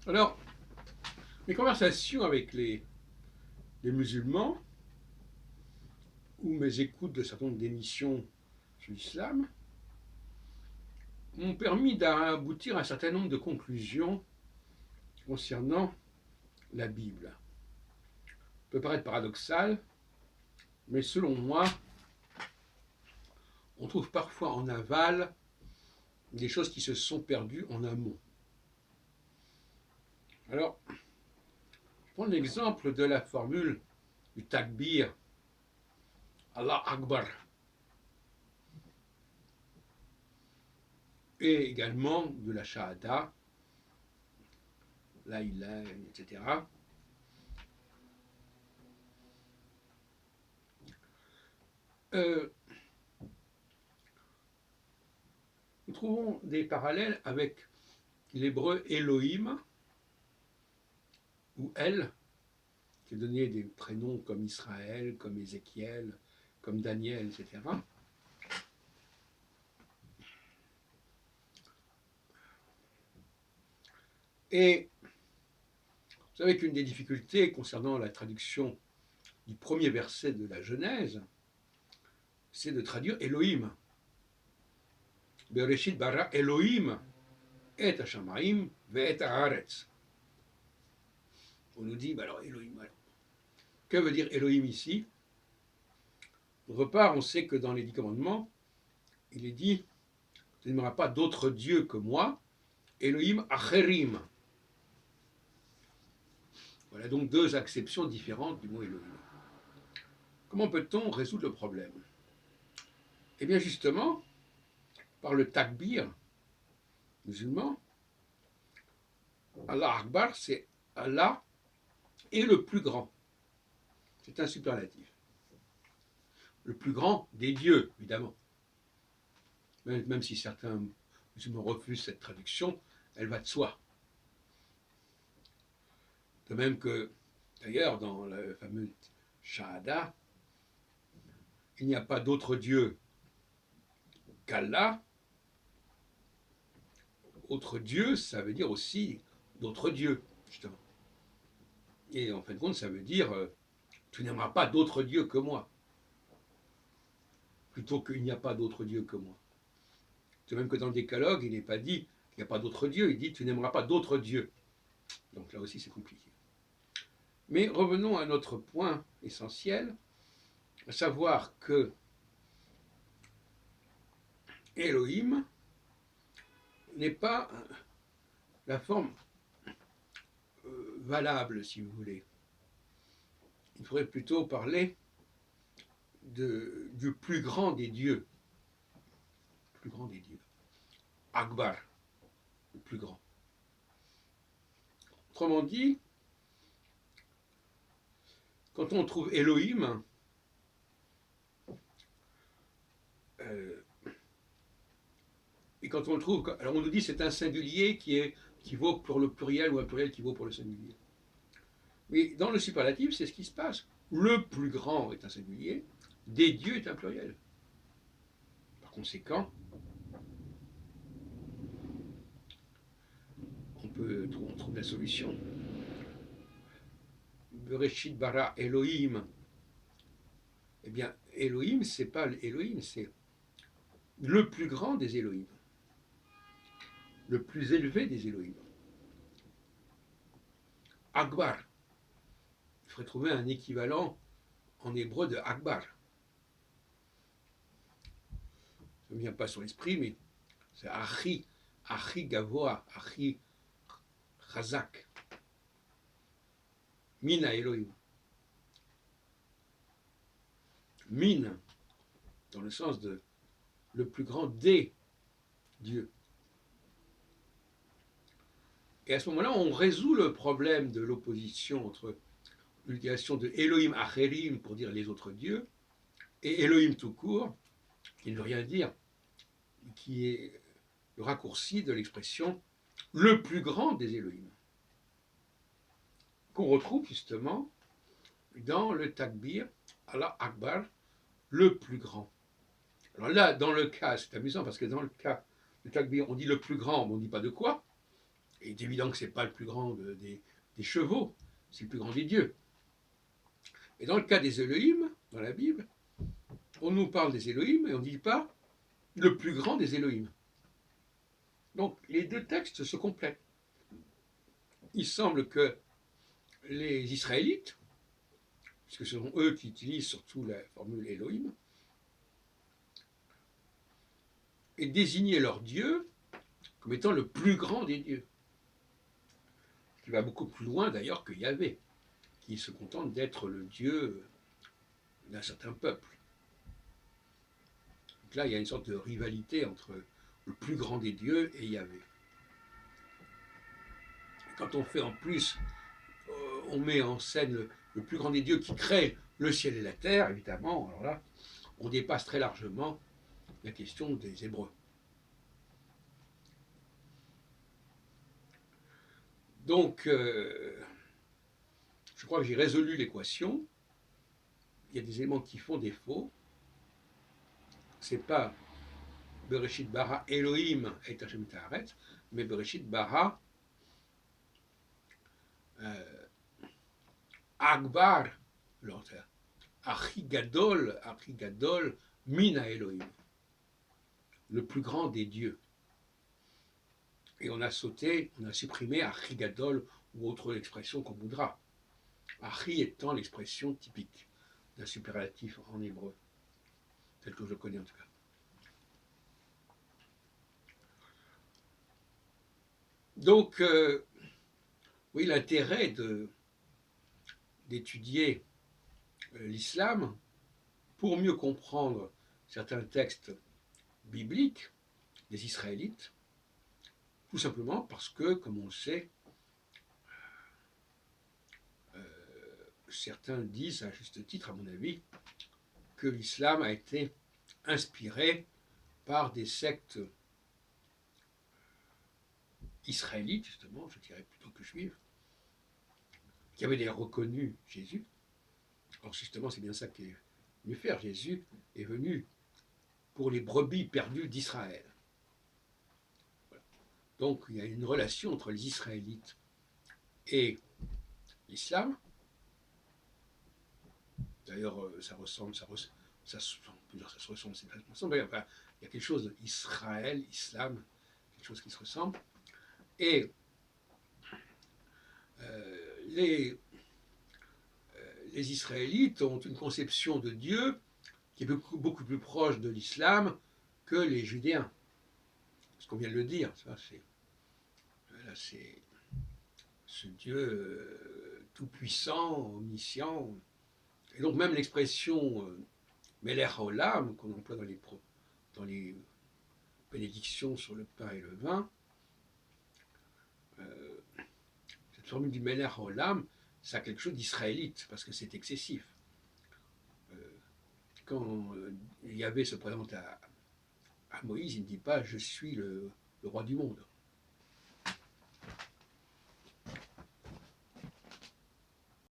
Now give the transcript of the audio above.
Alors, mes conversations avec les musulmans, ou mes écoutes de certaines d'émissions sur l'islam, m'ont permis d'aboutir à un certain nombre de conclusions concernant la Bible. Ça peut paraître paradoxal, mais selon moi, on trouve parfois en aval des choses qui se sont perdues en amont. Alors, je prends l'exemple de la formule du takbir, Allah Akbar, et également de la shahada, la ilaha, etc. Nous trouvons des parallèles avec l'hébreu Elohim, ou El, qui est donné des prénoms comme Israël, comme Ézéchiel, comme Daniel, etc. Et vous savez qu'une des difficultés concernant la traduction du premier verset de la Genèse, c'est de traduire Elohim. Bereshit bara Elohim et Hashamaim ve'et haaretz. On nous dit, alors Elohim, alors, que veut dire Elohim ici? D'autre part, on sait que dans les 10 commandements, il est dit, tu n'aimeras pas d'autre Dieu que moi, Elohim acherim. Voilà donc deux acceptions différentes du mot Elohim. Comment peut-on résoudre le problème? Eh bien justement, par le takbir musulman, Allah Akbar, c'est Allah est le plus grand. C'est un superlatif. Le plus grand des dieux, évidemment. Même si certains musulmans refusent cette traduction, elle va de soi. De même que, d'ailleurs, dans le fameux Shahada, il n'y a pas d'autre Dieu qu'Allah. Autre Dieu, ça veut dire aussi d'autres dieux, justement. Et en fin de compte, ça veut dire tu n'aimeras pas d'autre Dieu que moi. Plutôt qu'il n'y a pas d'autre Dieu que moi. De même que dans le Décalogue, il n'est pas dit qu'il n'y a pas d'autre Dieu, il dit tu n'aimeras pas d'autre Dieu. Donc là aussi, c'est compliqué. Mais revenons à notre point essentiel, à savoir que Elohim n'est pas la forme valable, si vous voulez. Il faudrait plutôt parler du plus grand des dieux. Le plus grand des dieux. Akbar, le plus grand. Autrement dit, quand on trouve Elohim, et quand on le trouve, alors on nous dit c'est un singulier qui vaut pour le pluriel ou un pluriel qui vaut pour le singulier. Mais dans le superlatif, c'est ce qui se passe. Le plus grand est un singulier, des dieux est un pluriel. Par conséquent, on trouve la solution. Bereshit bara Elohim. Eh bien, Elohim, c'est pas Elohim, c'est le plus grand des Elohim. Le plus élevé des Elohim. Akbar. Il faudrait trouver un équivalent en hébreu de Akbar. Ça ne me vient pas sur l'esprit, mais c'est Achi Gavoa, Achi Chazak. Mina Elohim. Min, dans le sens de le plus grand des dieux. Et à ce moment-là, on résout le problème de l'opposition entre l'utilisation de Elohim Acherim pour dire les autres dieux et Elohim tout court, qui ne veut rien dire, qui est le raccourci de l'expression le plus grand des Elohim, qu'on retrouve justement dans le takbir, Allah Akbar, le plus grand. Alors là, dans le cas, c'est amusant parce que dans le cas du takbir, on dit le plus grand, mais on ne dit pas de quoi. Et il est évident que ce n'est pas le plus grand des chevaux, c'est le plus grand des dieux. Et dans le cas des Elohim, dans la Bible, on nous parle des Elohim et on ne dit pas le plus grand des Elohim. Donc les deux textes se complètent. Il semble que les Israélites, puisque ce sont eux qui utilisent surtout la formule Elohim, aient désigné leur Dieu comme étant le plus grand des dieux. Ce qui va beaucoup plus loin d'ailleurs que Yahvé, qui se contente d'être le Dieu d'un certain peuple. Donc là, il y a une sorte de rivalité entre le plus grand des dieux et Yahvé. Quand on fait en plus, on met en scène le plus grand des dieux qui crée le ciel et la terre, évidemment, alors là, on dépasse très largement la question des Hébreux. Donc, je crois que j'ai résolu l'équation. Il y a des éléments qui font défaut. Ce n'est pas Bereshit bara Elohim et Hashem Ta'aretz, mais Bereshit bara Akbar, Achi Gadol Mina Elohim, le plus grand des dieux. Et on a supprimé Achi Gadol ou autre expression qu'on voudra. Achi étant l'expression typique d'un superlatif en hébreu, tel que je le connais en tout cas. Donc, oui, l'intérêt d'étudier l'islam pour mieux comprendre certains textes bibliques des Israélites, tout simplement parce que, comme on le sait, certains disent, à juste titre à mon avis, que l'islam a été inspiré par des sectes israélites, justement, je dirais plutôt que juives, qui avaient d'ailleurs reconnu Jésus. Alors justement, c'est bien ça qu'est venu faire. Jésus est venu pour les brebis perdues d'Israël. Voilà. Donc il y a une relation entre les Israélites et l'islam. D'ailleurs, ça ressemble, ça se ressemble, c'est pas ressemble. Enfin, il y a quelque chose d'Israël, islam, quelque chose qui se ressemble. Et les Israélites ont une conception de Dieu qui est beaucoup plus proche de l'islam que les Judéens. Ce qu'on vient de le dire, ça, c'est ce Dieu tout-puissant, omniscient. Et donc même l'expression Melech Haolam, qu'on emploie dans les bénédictions sur le pain et le vin, cette formule du Melech Haolam, ça a quelque chose d'israélite, parce que c'est excessif. Quand Yahvé se présente à Moïse, il ne dit pas « je suis le roi du monde ».